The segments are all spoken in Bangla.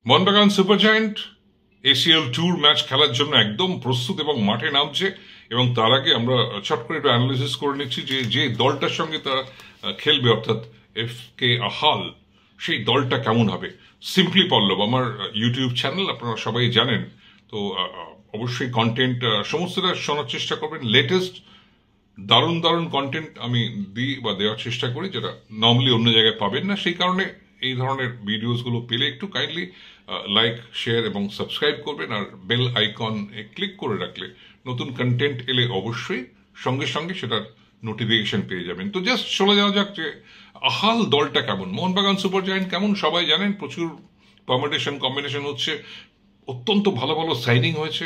Mohun Bagan super giant ACL tour match খেলার জন্য একদম প্রস্তুত এবং মাঠে নামছে। এবং তার আগে আমরা চট করে একটু অ্যানালিসিস করে নিচ্ছি যে যে দলটার সঙ্গে তারা খেলবে, অর্থাৎ এফকে আহাল, সেই দলটা কেমন হবে। সিম্পলি পল্লব আমার ইউটিউব চ্যানেল, আপনারা সবাই জানেন। তো অবশ্যই কন্টেন্ট সমস্তটা শোনার চেষ্টা করবেন। লেটেস্ট দারুণ দারুণ কন্টেন্ট আমি দিই বা দেওয়ার চেষ্টা করি, যেটা নর্মালি অন্য জায়গায় পাবেন না। সেই কারণে এই ধরনের ভিডিওসগুলো পেলে একটু কাইন্ডলি লাইক, শেয়ার এবং সাবস্ক্রাইব করবেন, আর বেল আইকন ক্লিক করে রাখলে নতুন কন্টেন্ট এলে অবশ্যই সঙ্গে সঙ্গে সেটার নোটিফিকেশন পেয়ে যাবেন। তো জাস্ট চলে যাওয়া যাক যে আহাল দলটা কেমন, মোহনবাগান সুপার জায়ান্ট কেমন। সবাই জানেন প্রচুর কম্বিনেশন হচ্ছে, অত্যন্ত ভালো ভালো সাইনিং হয়েছে।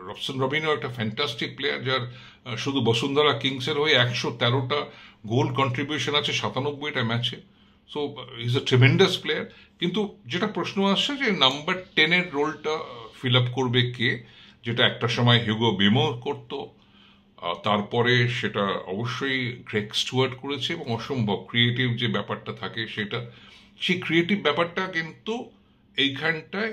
রবসন রবিনো একটা ফ্যান্টাস্টিক প্লেয়ার, যার শুধু বসুন্ধরা কিংসের হয়ে 113টা গোল কন্ট্রিবিউশন আছে 97টা ম্যাচে। So is a tremendous player. কিন্তু যেটা প্রশ্ন আসছে যে নাম্বার 10-এর রোলটা ফিল আপ করবে কে, যেটা একটা সময় হিউগো বিমো করতো, তারপরে সেটা অবশ্যই গ্রেগ স্টুয়ার্ট করেছে। এবং অসম্ভব ক্রিয়েটিভ যে ব্যাপারটা থাকে, সেই ক্রিয়েটিভ ব্যাপারটা কিন্তু এইখানটায়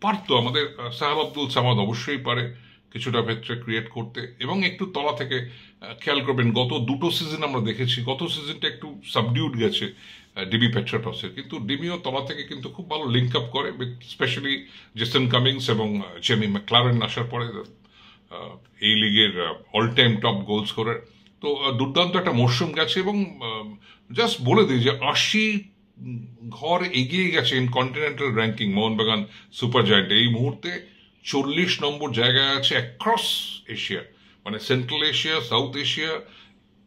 পারতো আমাদের সাহাব আব্দুল সামাদ, অবশ্যই পারে কিছুটা ক্ষেত্রে ক্রিয়েট করতে। এবং একটু তলা থেকে খেয়াল করবেন, গত দুটো সিজন আমরা দেখেছি, গত সিজনটা একটু সাবডিউড গেছে ডিবি পেট্রাটসের, কিন্তু ডিমিও তলা থেকে কিন্তু খুব ভালো লিঙ্ক আপ করে, স্পেশালি জেসন কামিংস এবং জেমি ম্যাকলারেন আসার পরে এই লিগের all time top goal scorer. তো দুর্দান্ত একটা মরশুম গেছে। এবং জাস্ট বলে দিই যে 80 ঘর এগিয়ে গেছে in continental ranking Mohun Bagan super giant. এই মুহূর্তে 40 নম্বর জায়গায় আছে অ্যাক্রস এশিয়া, মানে central Asia, south Asia,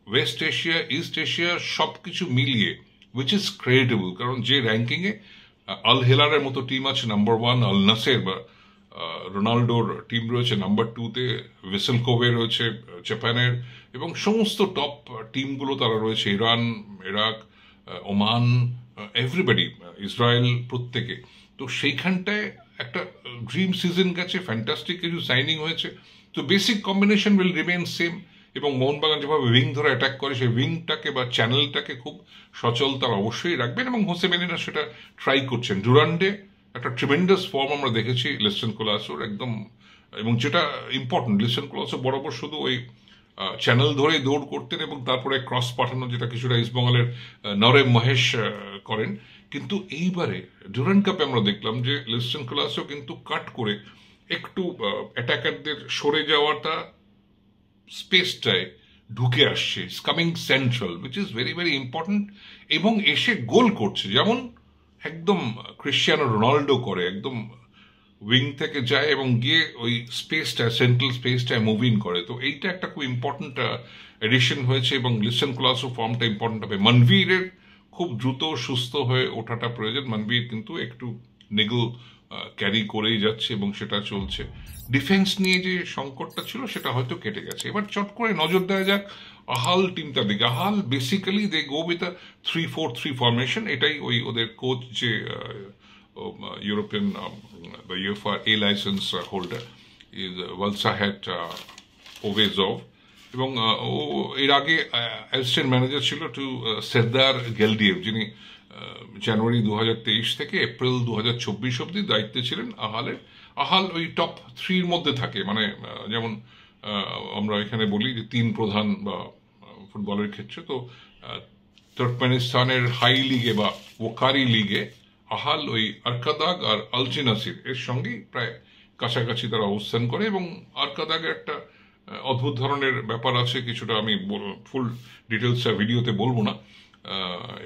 West Asia, east Asia, সব কিছু মিলিয়ে, উইচ ইজ ক্রেডিটেবল। কারণ যে র্যাঙ্কিংয়ে আল হেলারের মতো টিম আছে নাম্বার 1, আল নাসের বা রোনাল্ডোর টিম রয়েছে নাম্বার 2-তে, ভেসেল কোভে রয়েছে জাপানের, এবং সমস্ত টপ টিমগুলো তারা রয়েছে, Iran, Iraq, Oman, everybody, Israel, প্রত্যেকে। তো সেইখানটায় একটা ড্রিম সিজন গেছে, ফ্যান্টাস্টিক কিছু সাইনিং হয়েছে। তো basic combination will remain same. এবং মোহনবাগান যেভাবে উইং ধরে অ্যাটাক করে, সেই উইংটাকে বা চ্যানেলটাকে খুব সচল তারা অবশ্যই রাখবেন। এবং হোসে মেলিনা সেটা ট্রাই করছেন। ডুরান্ডে একটা ট্রিমেন্ডাস ফর্ম আমরা দেখেছি লিস্টন কোলাসোর একদম। এবং যেটা ইম্পর্টেন্ট, লিস্টন কোলাসো বরাবর শুধু ওই চ্যানেল ধরেই দৌড় করতেন এবং তারপরে ক্রস পাঠানো, যেটা কিছুটা ইস্টবেঙ্গলের নরেম মহেশ করেন। কিন্তু এইবারে ডুরান্ড কাপে আমরা দেখলাম যে লিস্টন কোলাসো কিন্তু কাট করে একটু অ্যাটাকারদের সরে যাওয়াটা, স্পেসটায় ঢুকে আসছে, coming central, which is very very important. এবং এসে গোল করছে, যেমন একদম ক্রিশ্চিয়ানো রোনাল্ডো করে, একদম উইং থেকে যায় এবং গিয়ে ওই স্পেসটায়, সেন্ট্রাল স্পেসটায় মুভ ইন করে। তো এইটা একটা খুব ইম্পর্টেন্ট এডিশন হয়েছে। এবং লিস্টন কোলাসো ফর্মটা ইম্পর্টেন্ট হবে। মনভীরের খুব দ্রুত সুস্থ হয়ে ওঠাটা প্রয়োজন। মনভীর কিন্তু একটু নেগল ক্যারি করেই যাচ্ছে এবং সেটা চলছে। ডিফেন্স নিয়ে যে সংকটটা ছিল সেটা হয়তো কেটে গেছে। এবার চট করে নজর দেওয়া যাক আহাল টিমটার দিকে। Ahal basically they go with a 3-4-3 formation. এটাই ওই ওদের কোচ যে European the UEFA A license holder is Valsahet Ovezov, এবং ও এর আগে অ্যাসিস্ট্যান্ট ম্যানেজার ছিল টু সেরদার গেলডিয়েভ, যিনি জানুয়ারি 2023 থেকে এপ্রিল 2024 অব্দি দায়িত্বে ছিলেন আহালের। আহাল ওই টপ 3-র মধ্যে থাকে, মানে যেমন আমরা এখানে বলি যে 3 প্রধান বা ফুটবলের ক্ষেত্রে। তো তুর্কমেনিস্তানের হাই লিগে বা ওকারি লিগে আহাল ওই আরকাদাগ আর আলচিনাসির এর সঙ্গেই প্রায় কাছাকাছি তারা অবস্থান করে। এবং আরকাদাগের একটা অদ্ভুত ধরনের ব্যাপার আছে, কিছুটা আমি ফুল ডিটেলস ভিডিওতে বলবো না।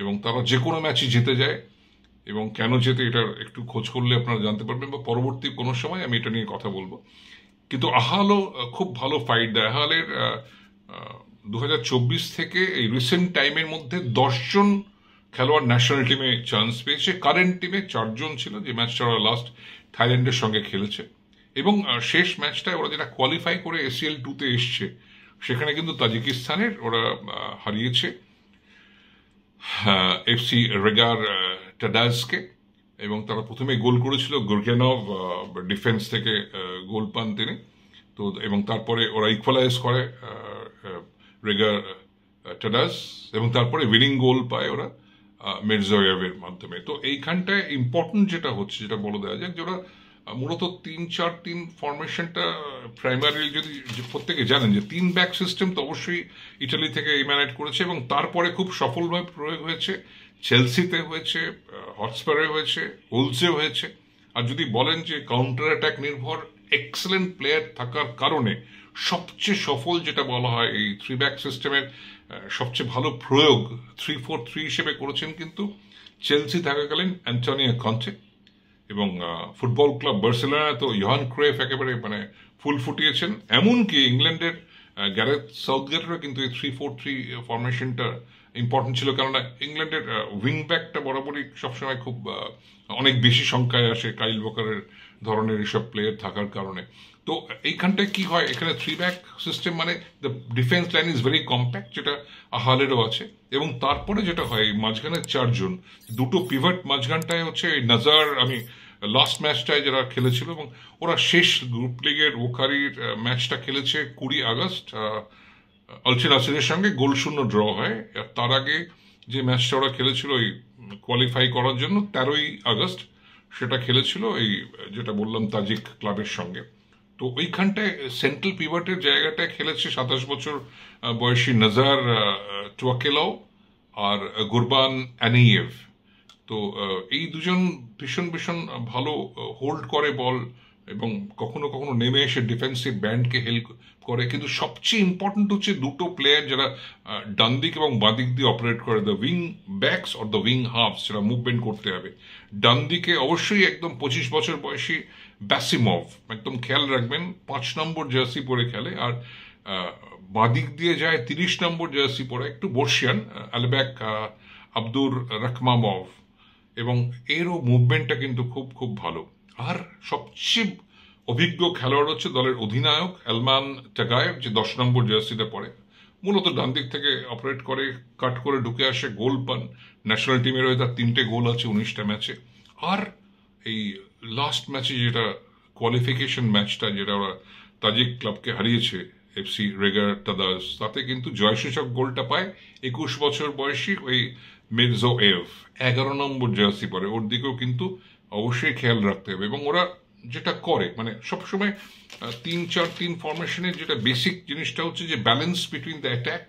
এবং তারা যে কোনো ম্যাচই জিতে যায়, এবং কেন জেতে এটার একটু খোঁজ করলে আপনারা জানতে পারবেন, বা পরবর্তী কোনো সময় আমি এটা নিয়ে কথা বলবো। কিন্তু আহালও খুব ভালো ফাইট দেয়। আহালের 2024 থেকে এই রিসেন্ট টাইমের মধ্যে 10 জন খেলোয়াড় ন্যাশনাল টিমে চান্স পেয়েছে। কারেন্ট টিমে 4 জন ছিল, যে ম্যাচটা ওরা লাস্ট থাইল্যান্ডের সঙ্গে খেলেছে। এবং শেষ ম্যাচটায় ওরা যেটা কোয়ালিফাই করে এসিএল 2-তে এসছে, সেখানে কিন্তু তাজিকিস্তানের ওরা হারিয়েছে এফসি রেগার টাডাজকে। এবং তারা প্রথমে গোল করেছিল, গুরগেনভ ডিফেন্স থেকে গোল পান তিনি। তো এবং তারপরে ওরা ইকুয়ালাইজ করে রেগার টাডাজ, এবং তারপরে উইনিং গোল পায় ওরা মির্জায়েভের মাধ্যমে। তো এইখানটায় ইম্পর্টেন্ট যেটা হচ্ছে, যেটা বলে দেওয়া যাক, যে ওরা মূলত 3-4-3 ফরমেশনটা প্রাইমারি যদি প্রত্যেকে জানেন যে 3 ব্যাক সিস্টেম তো অবশ্যই ইটালি থেকে ইমানেট করেছে এবং তারপরে খুব সফলভাবে প্রয়োগ হয়েছে, চেলসিতে হয়েছে, হটস্পারে হয়েছে, ওলসে হয়েছে। আর যদি বলেন যে কাউন্টার অ্যাটাক নির্ভর এক্সেলেন্ট প্লেয়ার থাকার কারণে সবচেয়ে সফল যেটা বলা হয় এই 3 ব্যাক সিস্টেমের সবচেয়ে ভালো প্রয়োগ 3-4-3 হিসেবে করেছেন কিন্তু চেলসি থাকাকালীন অ্যান্টোনিও কন্তে, এবং ফুটবল ক্লাব বার্সেলোনা তো ইয়োহান ক্রুইফ একেবারে মানে ফুল ফুটিয়েছেন। এমনকি ইংল্যান্ডের গ্যারেথ সাউথগেটেরও কিন্তু এই 3-4-3 ফরমেশনটা ইম্পর্টেন্ট ছিল, কেননা ইংল্যান্ডের উইং ব্যাকটা বরাবরই সবসময় খুব অনেক বেশি সংখ্যায় আসে কাইল ওয়াকারের ধরনের এসব প্লেয়ার থাকার কারণে। তো এইখানটায় কি হয়, এখানে 3 ব্যাক সিস্টেম মানে the defence line is very compact, যেটা আহালেরও আছে। এবং তারপরে যেটা হয় মাঝখানে 4 জন, দুটো পিভট মাঝখানটায় হচ্ছে নাজার, আমি লাস্ট ম্যাচটায় যারা খেলেছিল, এবং ওরা শেষ গ্রুপ লিগের ওকারির ম্যাচটা খেলেছে 20 আগস্ট আলচে নাসিরের সঙ্গে, 0-0 ড্র হয়। আর তার আগে যে ম্যাচটা ওরা খেলেছিল এই কোয়ালিফাই করার জন্য 13 আগস্ট, সেটা খেলেছিল এই যেটা বললাম তাজিক ক্লাবের সঙ্গে। তো ওইখানটায় সেন্ট্রাল পিভটের জায়গাটায় খেলেছে 27 বছর বয়সী নাজার টুয়াকেলাও আর গুরবান অ্যানিয়েভ। তো এই দুজন ভীষণ ভীষণ ভালো হোল্ড করে বল এবং কখনো কখনো নেমে এসে ডিফেন্সিভ ব্যান্ডকে হেল্প করে। কিন্তু সবচেয়ে ইম্পর্টেন্ট হচ্ছে দুটো প্লেয়ার যারা ডান দিক এবং বাঁ দিক দিয়ে অপারেট করে, the wing backs or the wing halves, যারা মুভমেন্ট করতে হবে। ডান দিকে অবশ্যই একদম 25 বছর বয়সী ব্যাসিমভ, একদম খেয়াল রাখবেন 5 নম্বর জার্সি পরে খেলে। আর বাঁ দিক দিয়ে যায় 30 নম্বর জার্সি পরে একটু বর্ষিয়ান আলব্যাক আব্দুর রহমামভ, এবং এরও মুভমেন্টটা কিন্তু খুব খুব ভালো। আর সবচেয়ে অভিজ্ঞ খেলোয়াড় হচ্ছে দলের অধিনায়ক এলমান টাগায়েভ, যে 10 নম্বর জার্সিতে পরে, মূলত ডান দিক থেকে অপারেট করে, কাট করে ঢুকে আসে, গোল পান। ন্যাশনাল টিমের হয়ে তার 3টে গোল আছে 19টা ম্যাচে। আর এই লাস্ট ম্যাচে যেটা কোয়ালিফিকেশন ম্যাচটা, যেটা ওরা তাজিক ক্লাবকে হারিয়েছে এফসি রেগার তাদাস, তাতে কিন্তু জয়সূচক গোলটা পায় 21 বছর বয়সী ওই মির্জায়েভ, 11 নম্বর জার্সি পরে। ওর দিকেও কিন্তু অবশ্যই খেয়াল রাখতে হবে। এবং ওরা যেটা করে মানে সবসময় 3-4-3 ফরমেশনের যেটা বেসিক জিনিসটা হচ্ছে যে ব্যালেন্স বিটুইন দ্য অ্যাটাক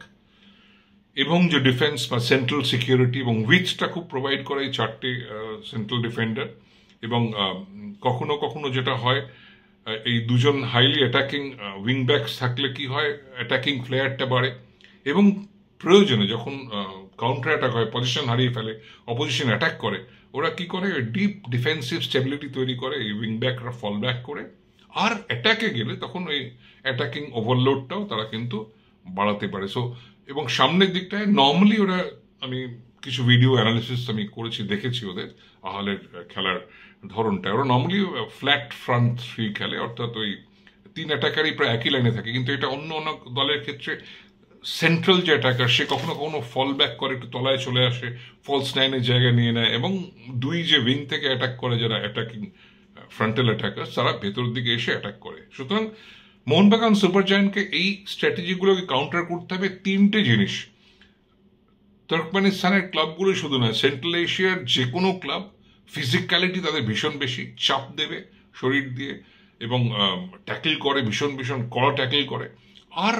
এবং যে ডিফেন্স বা সেন্ট্রাল সিকিউরিটি, এবং উইথটা খুব প্রোভাইড করে এই 4টে সেন্ট্রাল ডিফেন্ডার। এবং কখনো কখনো যেটা হয় এই দুজন হাইলি অ্যাটাকিং উইং ব্যাকস থাকলে কি হয়, অ্যাটাকিং প্লেয়ারটা বাড়ে, এবং প্রয়োজনে যখন কাউন্টার অ্যাটাক হয়, পজিশন হারিয়ে ফেলে, অপোজিশন অ্যাটাক করে, ওরা কি করে ডিপ ডিফেন্সিভ স্টেবিলিটি তৈরি করে, এই উইং ব্যাকরা ফল ব্যাক করে। আর অ্যাটাকে গেলে তখন ওই অ্যাটাকিং ওভারলোডটাও তারা কিন্তু বাড়াতে পারে। সো এবং সামনের দিকটায় নর্মালি ওরা, আমি কিছু ভিডিও অ্যানালিসিস আমি করেছি, দেখেছি ওদের আহালের খেলার ধরনটা, ওরা নর্মালি ফ্ল্যাট ফ্রন্ট 3 খেলে, অর্থাৎ ওই 3 অ্যাটাকারই প্রায় একই লাইনে থাকে। কিন্তু এটা অন্য অন্য দলের ক্ষেত্রে সেন্ট্রাল যে অ্যাটাকার সে কখনো কখনো ফল ব্যাক করে, একটু তলায় চলে আসে, ফলস নাইনের জায়গা নিয়ে নেয়, এবং দুই যে উইং থেকে অ্যাটাক করে যারা অ্যাটাকিং ফ্রন্টাল অ্যাটাকার, তারা ভেতর দিকে এসে অ্যাটাক করে। সুতরাং মোহনবাগান সুপার জায়ান্টকে এই স্ট্র্যাটেজিগুলোকে কাউন্টার করতে হবে 3টে জিনিস। তুর্কমেনিস্তানের ক্লাবগুলো শুধু নয়, সেন্ট্রাল এশিয়ার যে কোনো ক্লাব ফিজিক্যালিটি তাদের ভীষণ বেশি, চাপ দেবে শরীর দিয়ে এবং ট্যাকেল করে, ভীষণ ভীষণ কড়া ট্যাকেল করে। আর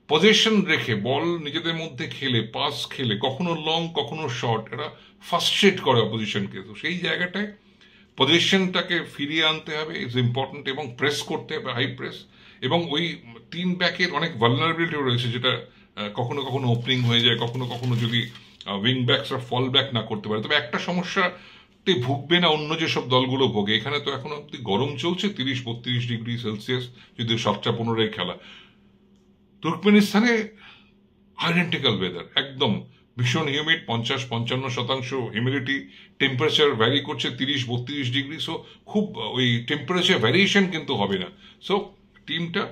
পজিশন রেখে বল নিজেদের মধ্যে খেলে, পাস খেলে, কখনো লং কখনো শর্ট, এরা ফার্স্ট্রেট করে অপোজিশনকে। তো সেই জায়গাটায় পজিশনটাকে ফিরিয়ে আনতে হবে, ইজ ইম্পর্টেন্ট, এবং প্রেস করতে হবে, হাই প্রেস। এবং ওই 3 ব্যাকের অনেক ভালনারেবিলিটি রয়েছে, যেটা কখনো কখনো ওপেনিং হয়ে যায়, কখনো কখনো যদি উইং ব্যাকসরা ফল ব্যাক না করতে পারে। তবে একটা সমস্যাতে ভুগবে না অন্য যেসব দলগুলো ভোগে, এখানে তো এখনো অব্দি গরম চলছে 30-32 ডিগ্রি সেলসিয়াস, যদি 7টা-15 খেলা। তুর্কমেনিস্তানে আইডেন্টিক্যাল ওয়েদার, একদম ভীষণ হিউমিড, 50-55% হিউমিডিটি, টেম্পারেচার ভ্যারি করছে 30-32 ডিগ্রি। সো খুব ওই টেম্পারেচার ভ্যারিয়েশন কিন্তু হবে না। সো টিমটা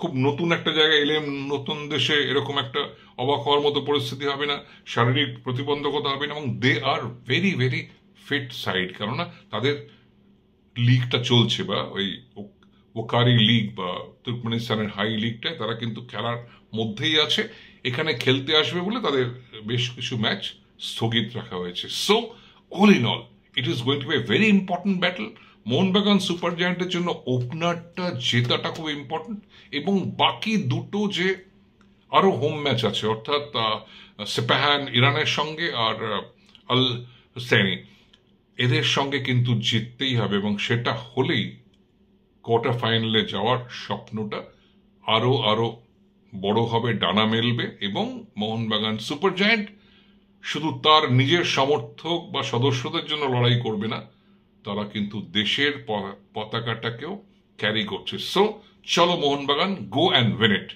খুব নতুন একটা জায়গায় এলে, নতুন দেশে এরকম একটা অবাক হওয়ার মতো পরিস্থিতি হবে না, শারীরিক প্রতিবন্ধকতা হবে না, এবং they are very very fit side, কেননা তাদের লিগটা চলছে, বা ওই ওকারি লিগ বা তুর্কমেনিস্তানের হাই লিগটায় তারা কিন্তু খেলার মধ্যেই আছে। এখানে খেলতে আসবে বলে তাদের বেশ কিছু ম্যাচ স্থগিত রাখা হয়েছে। So all in all it is going to be a very important battle. Mohun Bagan super জায়ান্টের জন্য ওপেনারটা জেতাটা খুব ইম্পর্টেন্ট, এবং বাকি দুটো যে আরো হোম ম্যাচ আছে, অর্থাৎ সেপাহান ইরানের সঙ্গে আর আল হুসেনি, এদের সঙ্গে কিন্তু জিততেই হবে, এবং সেটা হলেই কোয়ার্টার ফাইনালে যাওয়ার স্বপ্নটা আরো আরো বড় হবে, ডানা মেলবে, এবং মোহনবাগান সুপার জায়ান্ট শুধু তার নিজের সমর্থক বা সদস্যদের জন্য লড়াই করবে না, তারা কিন্তু দেশের পতাকাটাকেও ক্যারি করছে। সো চলো Mohun Bagan, go and win it.